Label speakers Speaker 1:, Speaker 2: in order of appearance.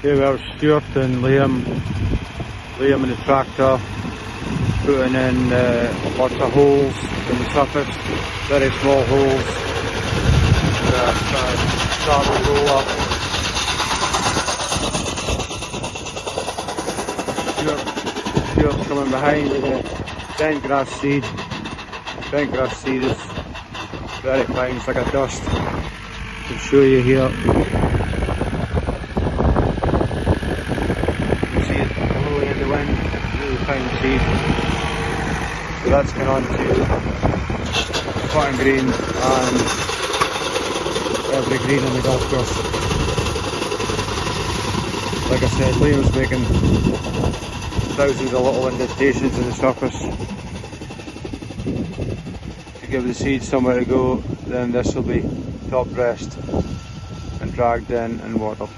Speaker 1: Here we are, Stewart and Liam in the tractor, putting in lots of holes in the surface, very small holes. Start the roller. Stuart's coming behind with the bent grass seed. Bent grass seed is very fine, it's like a dust. I'll show you here. In the wind, really fine seed. So that's going on to cotton green and every green on the golf course. Like I said, Liam's making thousands of little indentations in the surface to give the seed somewhere to go. Then this will be top dressed and dragged in and watered.